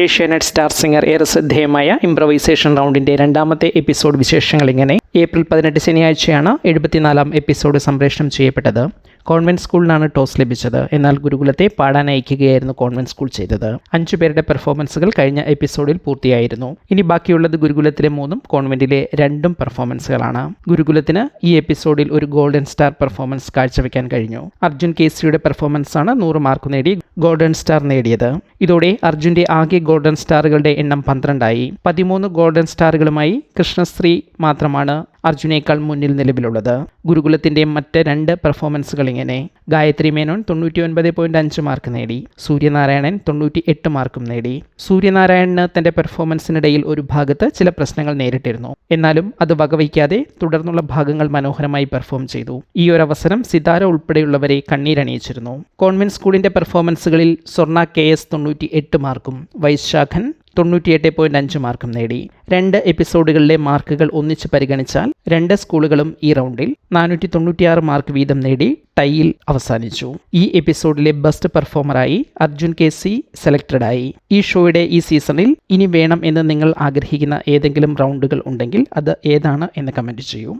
Asianet star singer ഏറെ ശ്രദ്ധേയമായ improvisation റൗണ്ടിൻ്റെ രണ്ടാമത്തെ എപ്പിസോഡ് വിശേഷങ്ങൾ ഇങ്ങനെ. ഏപ്രിൽ 18 ശനിയാഴ്ചയാണ് 74-ാം എപ്പിസോഡ് സംപ്രേഷണം ചെയ്യപ്പെട്ടത്. കോൺവെൻറ്റ് സ്കൂളിനാണ് ടോസ് ലഭിച്ചത്. എന്നാൽ ഗുരുകുലത്തെ പാടാൻ അയക്കുകയായിരുന്നു കോൺവെൻറ്റ് സ്കൂൾ ചെയ്തത്. 5 പേരുടെ പെർഫോമൻസുകൾ കഴിഞ്ഞ എപ്പിസോഡിൽ പൂർത്തിയായിരുന്നു. ഇനി ബാക്കിയുള്ളത് ഗുരുകുലത്തിലെ 3ഉം കോൺവെൻറ്റിലെ 2ഉം പെർഫോമൻസുകളാണ്. ഗുരുകുലത്തിന് ഈ എപ്പിസോഡിൽ ഒരു ഗോൾഡൻ സ്റ്റാർ പെർഫോമൻസ് കാഴ്ചവെക്കാൻ കഴിഞ്ഞു. അർജുൻ കേസിയുടെ പെർഫോമൻസാണ് 100 മാർക്ക് നേടി ഗോൾഡൻ സ്റ്റാർ നേടിയത്. ഇതോടെ അർജുൻ്റെ ആകെ ഗോൾഡൻ സ്റ്റാറുകളുടെ എണ്ണം 12ആയി. 13 ഗോൾഡൻ സ്റ്റാറുകളുമായി കൃഷ്ണശ്രീ മാത്രമാണ് അർജുനേക്കാൾ മുന്നിൽ നിലവിലുള്ളത്. ഗുരുകുലത്തിൻ്റെ മറ്റ് 2 പെർഫോമൻസുകൾ ഇങ്ങനെ. ഗായത്രി മേനോൻ 99.5 മാർക്ക് നേടി. സൂര്യനാരായണൻ 98 മാർക്കും നേടി. സൂര്യനാരായണന് തൻ്റെ പെർഫോമൻസിനിടയിൽ ഒരു ഭാഗത്ത് ചില പ്രശ്നങ്ങൾ നേരിട്ടിരുന്നു. എന്നാലും അത് വകവയ്ക്കാതെ തുടർന്നുള്ള ഭാഗങ്ങൾ മനോഹരമായി പെർഫോം ചെയ്തു. ഈ ഒരു അവസരം സിതാര ഉൾപ്പെടെയുള്ളവരെ കണ്ണീരണിയിച്ചിരുന്നു. കോൺവെൻറ്റ് സ്കൂളിൻ്റെ പെർഫോമൻസുകളിൽ സ്വർണ KS 98 മാർക്കും വൈശാഖൻ 98.5 മാർക്കും നേടി. 2 എപ്പിസോഡുകളിലെ മാർക്കുകൾ ഒന്നിച്ച് പരിഗണിച്ചാൽ 2 സ്കൂളുകളും ഈ റൗണ്ടിൽ 496 മാർക്ക് വീതം നേടി ടൈയിൽ അവസാനിച്ചു. ഈ എപ്പിസോഡിലെ ബെസ്റ്റ് പെർഫോമറായി അർജുൻ KC സെലക്റ്റഡായി. ഈ ഷോയുടെ ഈ സീസണിൽ ഇനി വേണം എന്ന് നിങ്ങൾ ആഗ്രഹിക്കുന്ന ഏതെങ്കിലും റൗണ്ടുകൾ ഉണ്ടെങ്കിൽ അത് ഏതാണ് എന്ന് കമൻറ്റ് ചെയ്യൂ.